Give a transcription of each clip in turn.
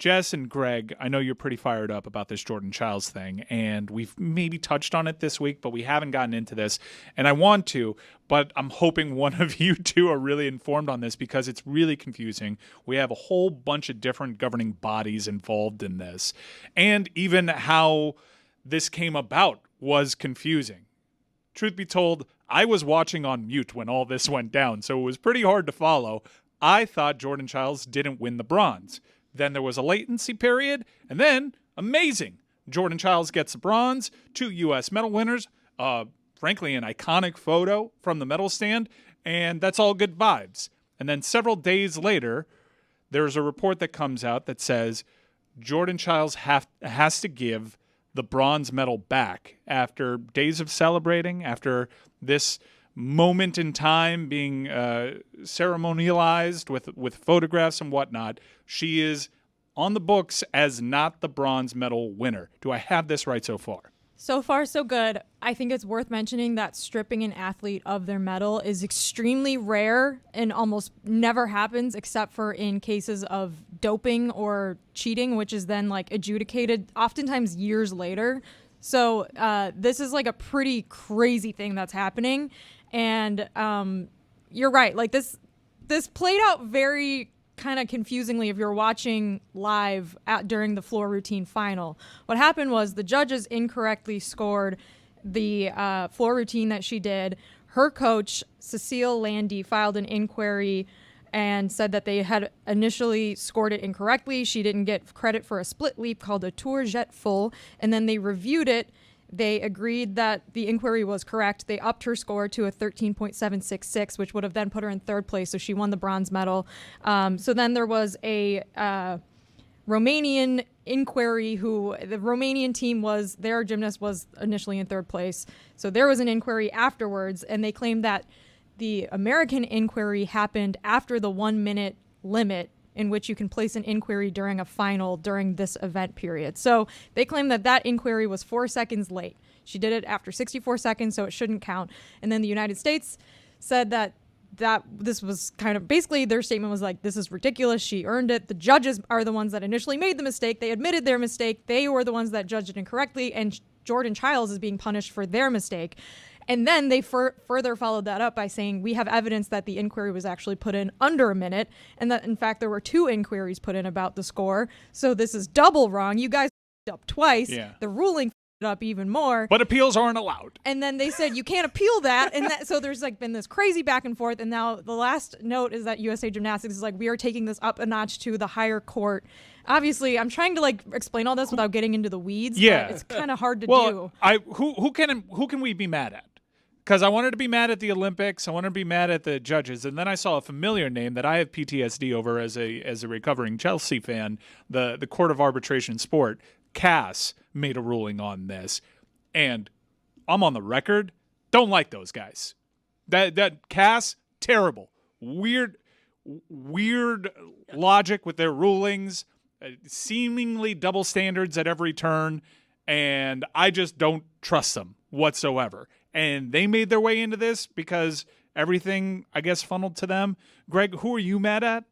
Jess and Greg, I know you're pretty fired up about this Jordan Chiles thing, and we've maybe touched on it this week, but we haven't gotten into this, and I want to, but I'm hoping one of you two are really informed on this because it's really confusing. We have a whole bunch of different governing bodies involved in this, and even how this came about was confusing. Truth be told, I was watching on mute when all this went down, so it was pretty hard to follow. I thought Jordan Chiles didn't win the bronze. Then there was a latency period, and then, amazing, Jordan Chiles gets the bronze, 2 U.S. medal winners, frankly, an iconic photo from the medal stand, and that's all good vibes. And then several days later, there's a report that comes out that says Jordan Chiles has to give the bronze medal back after days of celebrating, after this moment in time being ceremonialized with photographs and whatnot. She is on the books as not the bronze medal winner. Do I have this right so far? So far, so good. I think it's worth mentioning that stripping an athlete of their medal is extremely rare and almost never happens except for in cases of doping or cheating, which is then like adjudicated oftentimes years later. So this is like a pretty crazy thing that's happening. And you're right. Like this played out very kind of confusingly if you're watching live during the floor routine final. What happened was the judges incorrectly scored the floor routine that she did. Her coach, Cecile Landy, filed an inquiry and said that they had initially scored it incorrectly. She didn't get credit for a split leap called a tour jet full, and then they reviewed it. They agreed that the inquiry was correct. They upped her score to a 13.766, which would have then put her in third place, so she won the bronze medal. So then there was a Romanian inquiry the Romanian team their gymnast was initially in third place. So there was an inquiry afterwards, and they claimed that the American inquiry happened after the 1 minute limit in which you can place an inquiry during a final during this event period. So they claim that inquiry was 4 seconds late. She did it after 64 seconds, so it shouldn't count. And then the United States said that this was kind of basically their statement was like, this is ridiculous. She earned it. The judges are the ones that initially made the mistake. They admitted their mistake. They were the ones that judged it incorrectly, and Jordan Chiles is being punished for their mistake. And then they further followed that up by saying, we have evidence that the inquiry was actually put in under a minute, and that, in fact, there were 2 inquiries put in about the score. So this is double wrong. You guys up twice. Yeah. The ruling it up even more. But appeals aren't allowed. And then they said, you can't appeal that. And so there's like been this crazy back and forth. And now the last note is that USA Gymnastics is like, we are taking this up a notch to the higher court. Obviously, I'm trying to like explain all this without getting into the weeds. Yeah. But it's kind of hard to do. Who can we be mad at? Because I wanted to be mad at the Olympics, I wanted to be mad at the judges, and then I saw a familiar name that I have PTSD over as a recovering Chelsea fan. The Court of Arbitration Sport, CAS, made a ruling on this, and I'm on the record, don't like those guys. That CAS, terrible, weird logic with their rulings, seemingly double standards at every turn, and I just don't trust them whatsoever. And they made their way into this because everything, I guess, funneled to them. Greg, who are you mad at?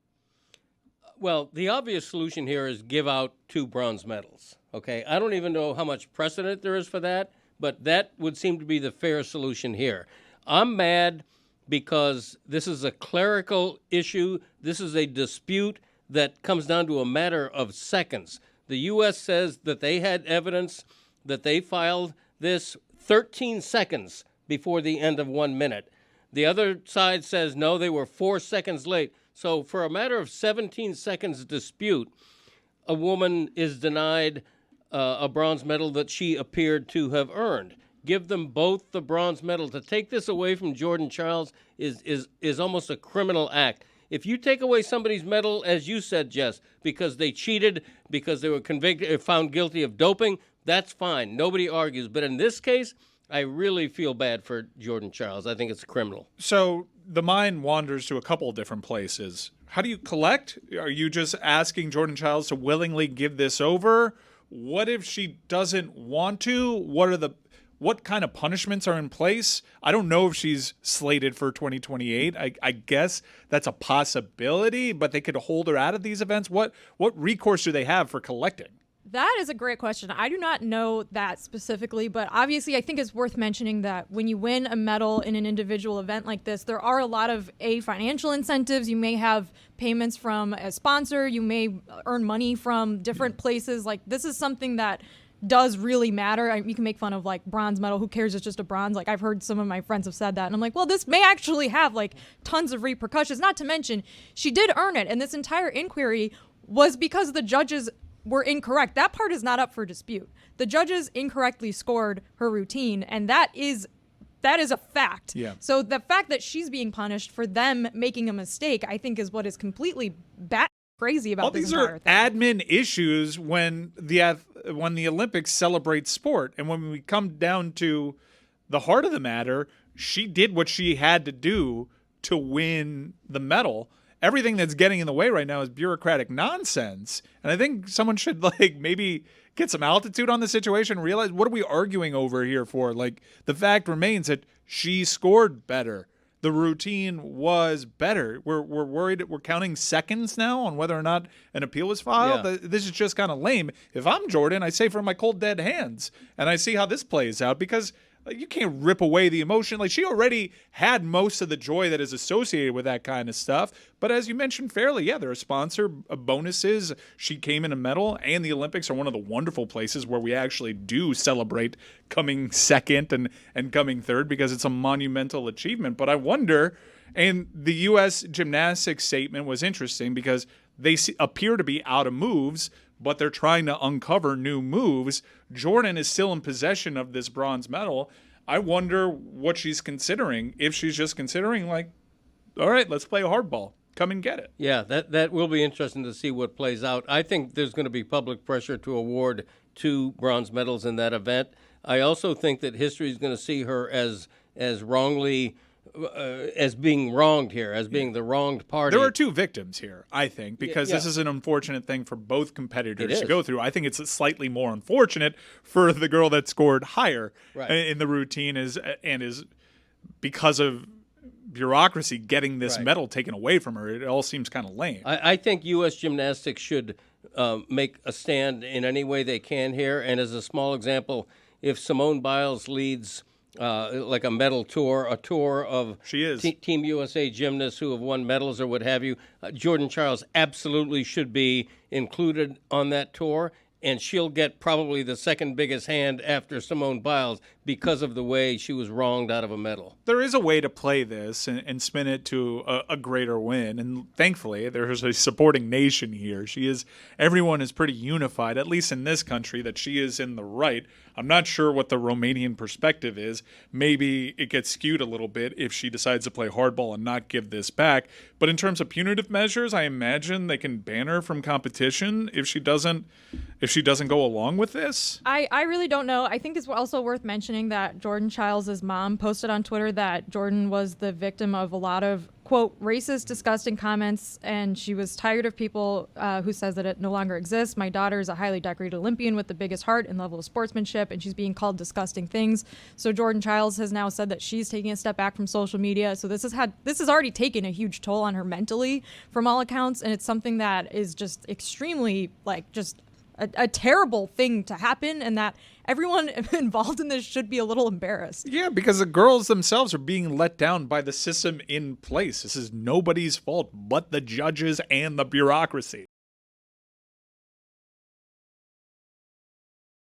Well, the obvious solution here is give out 2 bronze medals. Okay, I don't even know how much precedent there is for that, but that would seem to be the fair solution here. I'm mad because this is a clerical issue. This is a dispute that comes down to a matter of seconds. The U.S. says that they had evidence that they filed this 13 seconds before the end of 1 minute. The other side says, no, they were 4 seconds late. So for a matter of 17 seconds dispute, a woman is denied a bronze medal that she appeared to have earned. Give them both the bronze medal. To take this away from Jordan Chiles is almost a criminal act. If you take away somebody's medal, as you said, Jess, because they cheated, because they were convicted or found guilty of doping, that's fine. Nobody argues. But in this case, I really feel bad for Jordan Chiles. I think it's criminal. So the mind wanders to a couple of different places. How do you collect? Are you just asking Jordan Chiles to willingly give this over? What if she doesn't want to? What what kind of punishments are in place. I don't know if she's slated for 2028. I guess that's a possibility, but they could hold her out of these events. What recourse do they have for collecting? That is a great question. I do not know that specifically, but obviously I think it's worth mentioning that when you win a medal in an individual event like this, there are a lot of financial incentives. You may have payments from a sponsor. You may earn money from different places. Like, this is something that does really matter. You can make fun of like bronze medal. Who cares? It's just a bronze. Like, I've heard some of my friends have said that. And I'm like, well, this may actually have like tons of repercussions. Not to mention, she did earn it. And this entire inquiry was because the judges were incorrect. That part is not up for dispute. The judges incorrectly scored her routine, and that is a fact. Yeah. So the fact that she's being punished for them making a mistake, I think, is what is completely crazy about this entire thing. All these are admin issues when the Olympics celebrate sport, and when we come down to the heart of the matter, she did what she had to do to win the medal. Everything that's getting in the way right now is bureaucratic nonsense. And I think someone should like maybe get some altitude on the situation, realize what are we arguing over here for? Like, the fact remains that she scored better. The routine was better. We're worried. We're counting seconds now on whether or not an appeal was filed. Yeah. This is just kind of lame. If I'm Jordan, I say from my cold dead hands, and I see how this plays out, because you can't rip away the emotion. Like, she already had most of the joy that is associated with that kind of stuff. But as you mentioned fairly, yeah, there are sponsor bonuses. She came in a medal, and the Olympics are one of the wonderful places where we actually do celebrate coming second and coming third, because it's a monumental achievement. But I wonder, and the U.S. gymnastics statement was interesting because they appear to be out of moves, but they're trying to uncover new moves. Jordan is still in possession of this bronze medal. I wonder what she's considering. If she's just considering, like, all right, let's play hardball. Come and get it. Yeah, that will be interesting to see what plays out. I think there's going to be public pressure to award 2 bronze medals in that event. I also think that history is going to see her as wrongly as being wronged here, as being the wronged party. There are 2 victims here, I think, because this is an unfortunate thing for both competitors to go through. I think it's slightly more unfortunate for the girl that scored higher in the routine is because of bureaucracy getting this medal taken away from her. It all seems kind of lame. I think U.S. gymnastics should make a stand in any way they can here. And as a small example, if Simone Biles leads like a medal tour, a tour of Team USA gymnasts who have won medals or what have you, Jordan Chiles absolutely should be included on that tour, and she'll get probably the second biggest hand after Simone Biles because of the way she was wronged out of a medal. There is a way to play this and spin it to a greater win, and thankfully there's a supporting nation here. Everyone is pretty unified, at least in this country, that she is in the right. I'm not sure what the Romanian perspective is. Maybe it gets skewed a little bit if she decides to play hardball and not give this back. But in terms of punitive measures, I imagine they can ban her from competition if she doesn't go along with this. I really don't know. I think it's also worth mentioning that Jordan Chiles' mom posted on Twitter that Jordan was the victim of a lot of, quote, racist, disgusting comments, and she was tired of people who says that it no longer exists. My daughter is a highly decorated Olympian with the biggest heart and level of sportsmanship, and she's being called disgusting things. So Jordan Chiles has now said that she's taking a step back from social media. So this has already taken a huge toll on her mentally, from all accounts, and it's something that is just extremely, like, just a terrible thing to happen, and that everyone involved in this should be a little embarrassed. Yeah, because the girls themselves are being let down by the system in place. This is nobody's fault but the judges and the bureaucracy.